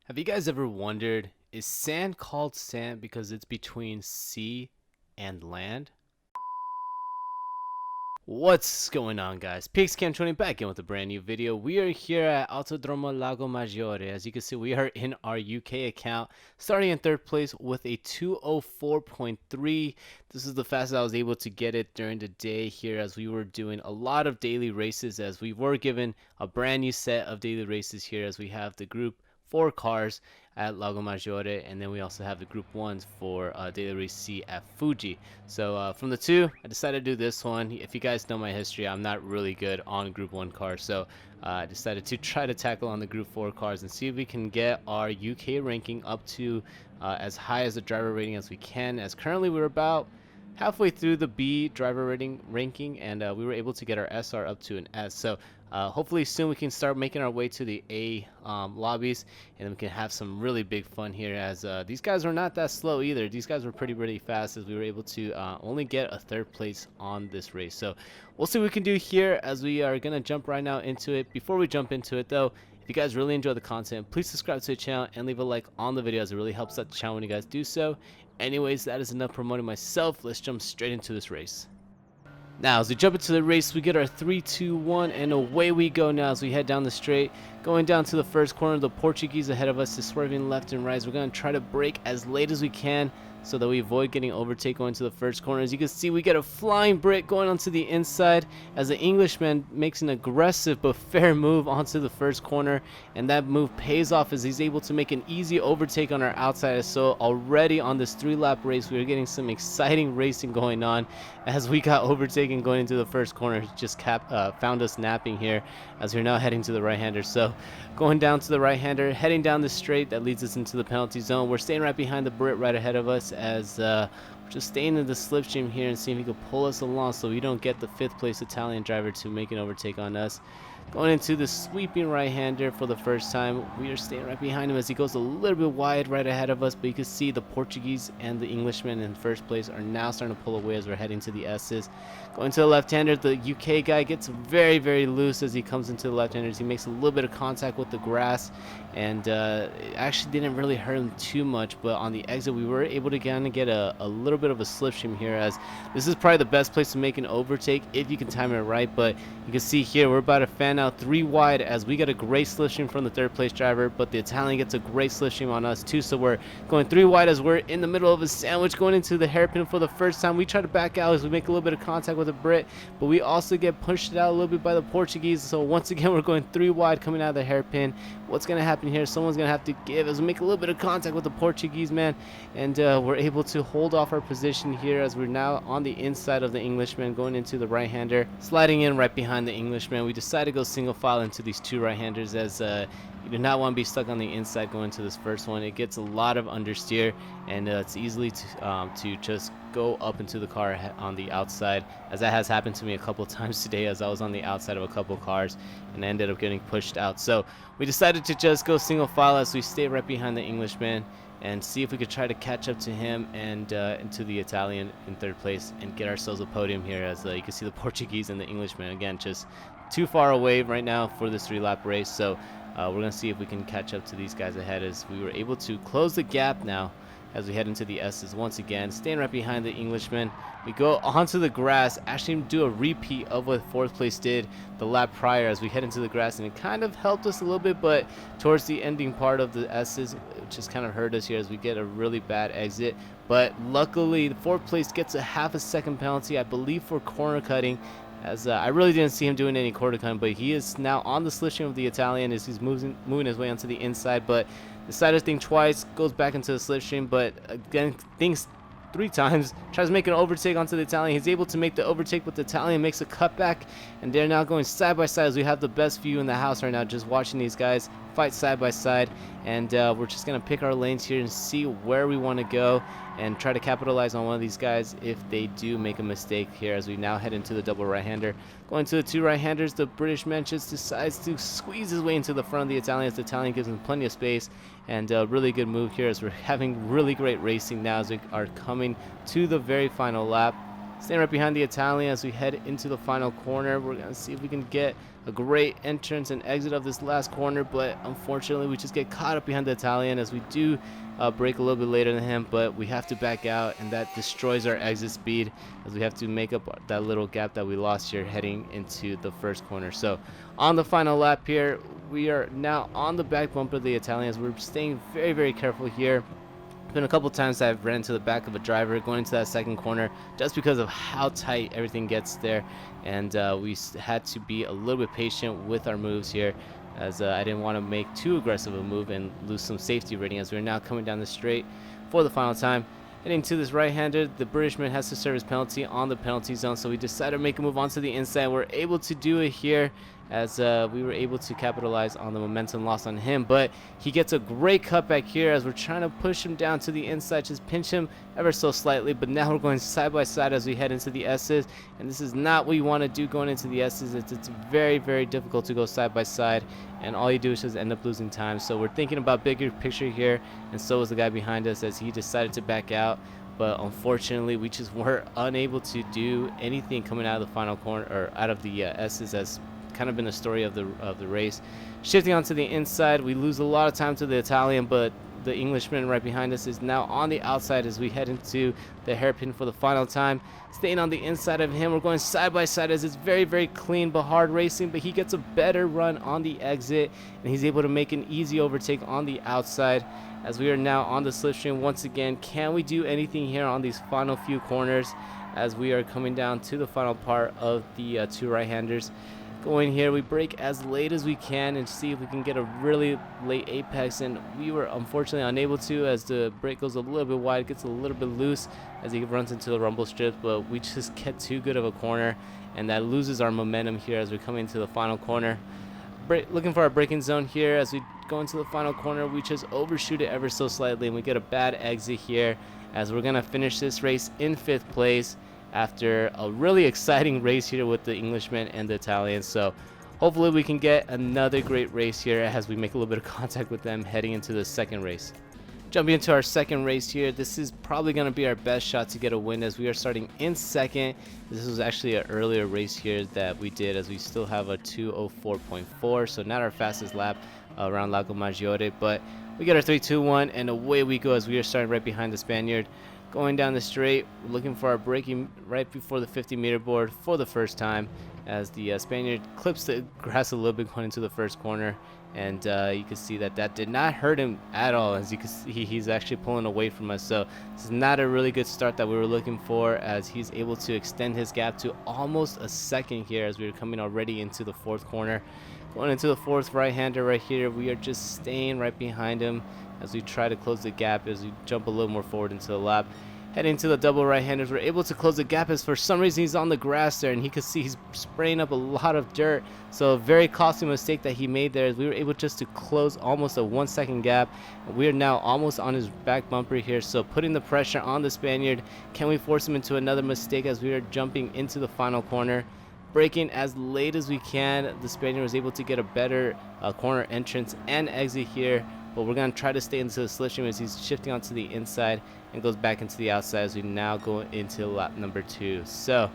Have you guys ever wondered, is sand called sand because it's between sea and land? What's going on, guys? PixCam20 back in with a brand new video. We are here at Autodromo Lago Maggiore. As you can see, we are in our UK account, starting in third place with a 204.3. This is the fastest I was able to get it during the day here, as we were doing a lot of daily races, as we were given a brand new set of daily races here, as we have the group 4 cars at Lago Maggiore, and then we also have the group 1s for daily race C at Fuji. So from the two, I decided to do this one. If you guys know my history, I'm not really good on group 1 cars, so I decided to try to tackle on the group 4 cars and see if we can get our UK ranking up to as high as the driver rating as we can, as currently we're about halfway through the B driver rating ranking, and we were able to get our SR up to an S. So hopefully soon we can start making our way to the A lobbies, and we can have some really big fun here, as these guys are not that slow either. These guys were pretty fast, as we were able to only get a third place on this race. So we'll see what we can do here, as we are going to jump right now into it. Before we jump into it though, if you guys really enjoy the content, please subscribe to the channel and leave a like on the video, as it really helps out the channel when you guys do so. Anyways, that is enough promoting myself. Let's jump straight into this race. Now, as we jump into the race, we get our 3, 2, 1, and away we go now as we head down the straight. Going down to the first corner, the Portuguese ahead of us is swerving left and right. So we're going to try to brake as late as we can, so that we avoid getting overtake going to the first corner. As you can see, we get a flying Brit going onto the inside, as the Englishman makes an aggressive but fair move onto the first corner, and that move pays off as he's able to make an easy overtake on our outside. So already on this 3-lap race, we are getting some exciting racing going on, as we got overtaken going into the first corner. He just found us napping here, as we're now heading to the right-hander. So going down to the right-hander, heading down the straight that leads us into the penalty zone. We're staying right behind the Brit right ahead of us, as we're just staying in the slipstream here and seeing if he can pull us along, so we don't get the 5th place Italian driver to make an overtake on us. Going into the sweeping right-hander for the first time, we are staying right behind him as he goes a little bit wide right ahead of us, but you can see the Portuguese and the Englishman in first place are now starting to pull away as we're heading to the S's. Going to the left-hander, the UK guy gets very loose as he comes into the left-handers. He makes a little bit of contact with the grass, and it actually didn't really hurt him too much, but on the exit we were able to kind of get a little bit of a slipstream here, as this is probably the best place to make an overtake if you can time it right. But you can see here we're about to fan out 3 wide, as we get a great slipstream from the 3rd place driver, but the Italian gets a great slipstream on us too. So we're going 3 wide as we're in the middle of a sandwich going into the hairpin for the first time. We try to back out as we make a little bit of contact with the Brit, but we also get pushed out a little bit by the Portuguese. So once again we're going 3 wide coming out of the hairpin. What's going to happen here? Someone's going to have to give as we make a little bit of contact with the Portuguese man, and we're able to hold off our position here, as we're now on the inside of the Englishman going into the right-hander, sliding in right behind the Englishman. We decide to go single file into these 2 right-handers, as you do not want to be stuck on the inside going to this first one. It gets a lot of understeer, and it's easily to just go up into the car on the outside, as that has happened to me a couple times today, as I was on the outside of a couple cars and I ended up getting pushed out. So we decided to just go single file as we stay right behind the Englishman and see if we could try to catch up to him and into the Italian in 3rd place and get ourselves a podium here, as you can see the Portuguese and the Englishman again just too far away right now for this 3-lap race. So we're going to see if we can catch up to these guys ahead, as we were able to close the gap now as we head into the S's once again, staying right behind the Englishman. We go onto the grass, actually do a repeat of what 4th place did the lap prior, as we head into the grass, and it kind of helped us a little bit, but towards the ending part of the S's, it just kind of hurt us here as we get a really bad exit. But luckily the 4th place gets a half a second penalty, I believe, for corner cutting, as I really didn't see him doing any corner cutting, but he is now on the slipstream of the Italian as he's moving his way onto the inside, but decided to think twice, goes back into the slipstream, but again thinks 3 times, tries to make an overtake onto the Italian. He's able to make the overtake, but the Italian makes a cutback, and they're now going side by side, as we have the best view in the house right now, just watching these guys fight side by side. And we're just going to pick our lanes here and see where we want to go and try to capitalize on one of these guys if they do make a mistake here, as we now head into the double right-hander. Going to the 2 right-handers, the British man just decides to squeeze his way into the front of the Italian, as the Italian gives him plenty of space, and a really good move here as we're having really great racing now as we are coming to the very final lap. Staying right behind the Italian as we head into the final corner. We're going to see if we can get a great entrance and exit of this last corner, but unfortunately we just get caught up behind the Italian as we do brake a little bit later than him, but we have to back out, and that destroys our exit speed as we have to make up that little gap that we lost here heading into the first corner. So on the final lap here, we are now on the back bumper of the Italians. We're staying very, very careful here. Been a couple times I've ran into the back of a driver going into that second corner just because of how tight everything gets there, and we had to be a little bit patient with our moves here, as I didn't want to make too aggressive a move and lose some safety rating as we're now coming down the straight for the final time. Heading to this right-hander, the Britishman has to serve his penalty on the penalty zone, so we decided to make a move onto the inside. We're able to do it here as we were able to capitalize on the momentum lost on him, but he gets a great cutback here as we're trying to push him down to the inside, just pinch him ever so slightly. But now we're going side by side as we head into the S's, and this is not what you want to do going into the S's. It's very, very difficult to go side by side, and all you do is just end up losing time. So we're thinking about bigger picture here, and so was the guy behind us as he decided to back out. But unfortunately, we just were unable to do anything coming out of the final corner, or out of the S's, as kind of been the story of the race. Shifting onto the inside, we lose a lot of time to the Italian, but the Englishman right behind us is now on the outside as we head into the hairpin for the final time. Staying on the inside of him, we're going side by side as it's very, very clean but hard racing, but he gets a better run on the exit, and he's able to make an easy overtake on the outside as we are now on the slipstream once again. Can we do anything here on these final few corners as we are coming down to the final part of the two right-handers? Going here, we brake as late as we can and see if we can get a really late apex, and we were unfortunately unable to as the brake goes a little bit wide, gets a little bit loose as he runs into the rumble strips, but we just get too good of a corner, and that loses our momentum here as we come into the final corner. Looking for our braking zone here as we go into the final corner. We just overshoot it ever so slightly, and we get a bad exit here as we're gonna finish this race in 5th place after a really exciting race here with the Englishman and the Italian. So hopefully we can get another great race here as we make a little bit of contact with them heading into the second race. Jumping into our second race here, this is probably going to be our best shot to get a win as we are starting in second. This was actually an earlier race here that we did as we still have a 2:04.4, so not our fastest lap around Lago Maggiore, but we get our 3-2-1 and away we go as we are starting right behind the Spaniard. Going down the straight, looking for our braking right before the 50-meter board for the first time as the Spaniard clips the grass a little bit going into the first corner, and you can see that that did not hurt him at all as you can see he's actually pulling away from us. So this is not a really good start that we were looking for as he's able to extend his gap to almost a second here as we are coming already into the 4th corner. Going into the 4th right-hander right here, we are just staying right behind him as we try to close the gap as we jump a little more forward into the lap. Heading to the double right-handers, we're able to close the gap as for some reason he's on the grass there, and he can see he's spraying up a lot of dirt. So a very costly mistake that he made there is we were able just to close almost a 1-second gap. We are now almost on his back bumper here, so putting the pressure on the Spaniard. Can we force him into another mistake as we are jumping into the final corner? Braking as late as we can, the Spaniard was able to get a better corner entrance and exit here, but we're going to try to stay into the slipstream as he's shifting onto the inside and goes back into the outside as we now go into lap number 2. So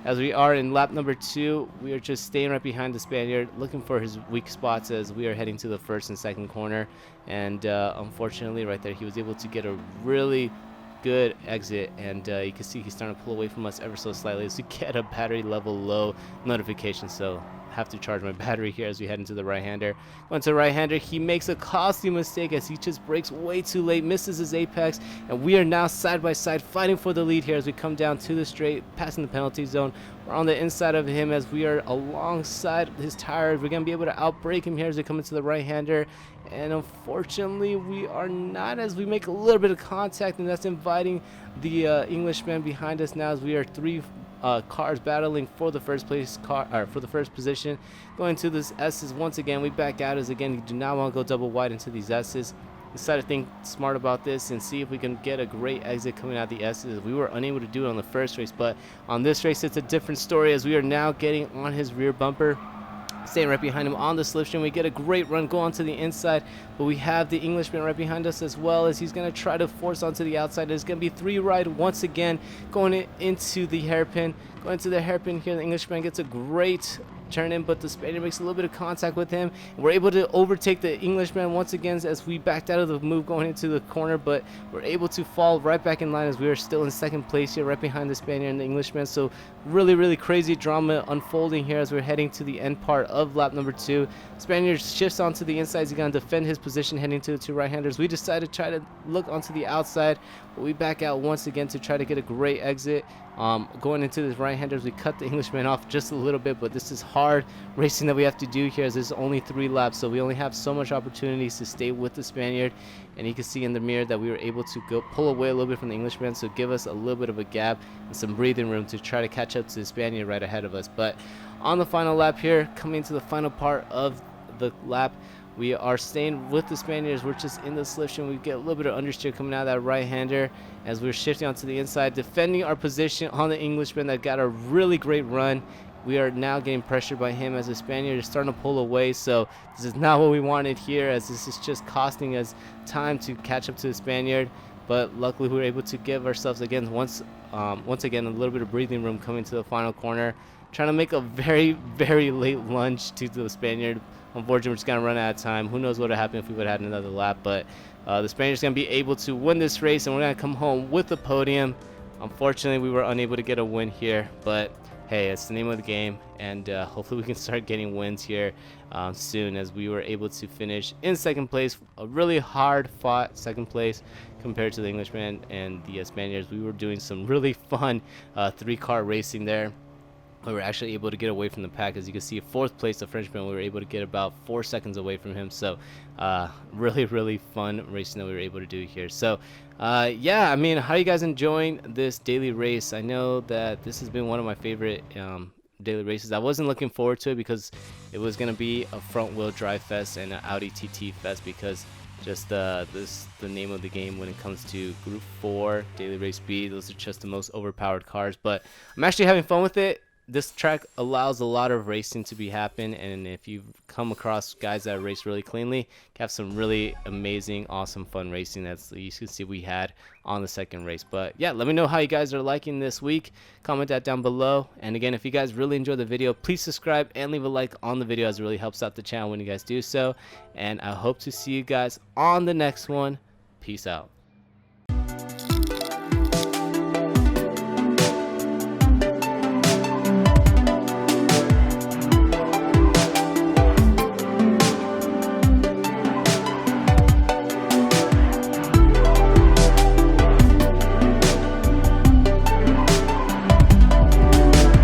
as we are in lap number 2, we are just staying right behind the Spaniard, looking for his weak spots as we are heading to the 1st and 2nd corner, and unfortunately right there he was able to get a really good exit, and you can see he's starting to pull away from us ever so slightly as we get a battery level low notification. So have to charge my battery here as we head into the right-hander. Going to the right-hander, he makes a costly mistake as he just brakes way too late, misses his apex, and we are now side by side fighting for the lead here as we come down to the straight, passing the penalty zone. We're on the inside of him as we are alongside his tires. We're going to be able to outbrake him here as we come into the right-hander, and unfortunately we are not, as we make a little bit of contact, and that's inviting the Englishman behind us now as we are 3 cars battling for the first position. Going to this S's once again, we back out as again you do not want to go double wide into these S's. Decided to think smart about this and see if we can get a great exit coming out the S's. We were unable to do it on the first race, but on this race it's a different story as we are now getting on his rear bumper. staying right behind him on the slipstream. We get a great run, go onto the inside, but we have the Englishman right behind us as well, as he's going to try to force onto the outside. There's going to be 3 wide once again, going into the hairpin. Going to the hairpin here, the Englishman gets a great turn in, but the Spaniard makes a little bit of contact with him. We're able to overtake the Englishman once again as we backed out of the move going into the corner, but we're able to fall right back in line as we are still in second place here, right behind the Spaniard and the Englishman. So really crazy drama unfolding here as we're heading to the end part of lap number 2. Spaniard shifts onto the inside. He's going to defend his position heading to the 2 right-handers. We decide to try to look onto the outside, but we back out once again to try to get a great exit. Going into this right-handers, we cut the Englishman off just a little bit, but this is hard racing that we have to do here as there's only 3 laps, so we only have so much opportunities to stay with the Spaniard. And you can see in the mirror that we were able to pull away a little bit from the Englishman, so give us a little bit of a gap and some breathing room to try to catch up to the Spaniard right ahead of us. But on the final lap here, coming to the final part of the lap, we are staying with the Spaniards. We're just in the slipstream. We get a little bit of understeer coming out of that right-hander as we're shifting onto the inside, defending our position on the Englishman that got a really great run. We are now getting pressured by him as the Spaniard is starting to pull away, so this is not what we wanted here, as this is just costing us time to catch up to the Spaniard. But luckily we were able to give ourselves again once again a little bit of breathing room coming to the final corner, trying to make a very late lunge to the Spaniard. Unfortunately, we're just going to run out of time. Who knows what would have happened if we would have had another lap, but the Spaniard's going to be able to win this race, and we're going to come home with the podium. Unfortunately, we were unable to get a win here, but hey, it's the name of the game, and hopefully we can start getting wins here soon, as we were able to finish in second place. A really hard-fought second place compared to the Englishman and the Spaniards. We were doing some really fun 3-car racing there. We were actually able to get away from the pack. As you can see, 4th place, the Frenchman, we were able to get about 4 seconds away from him. So really fun racing that we were able to do here. So yeah, I mean, how are you guys enjoying this daily race? I know that this has been one of my favorite daily races. I wasn't looking forward to it because it was going to be a front wheel drive fest and an Audi TT fest, because just the name of the game when it comes to Group 4 daily race B. Those are just the most overpowered cars, but I'm actually having fun with it. This track allows a lot of racing to be happen, and if you come across guys that race really cleanly, you have some really amazing, awesome, fun racing. That's you can see we had on the second race. But yeah, let me know how you guys are liking this week. Comment that down below. And again, if you guys really enjoyed the video, please subscribe and leave a like on the video, as it really helps out the channel when you guys do so. And I hope to see you guys on the next one. Peace out.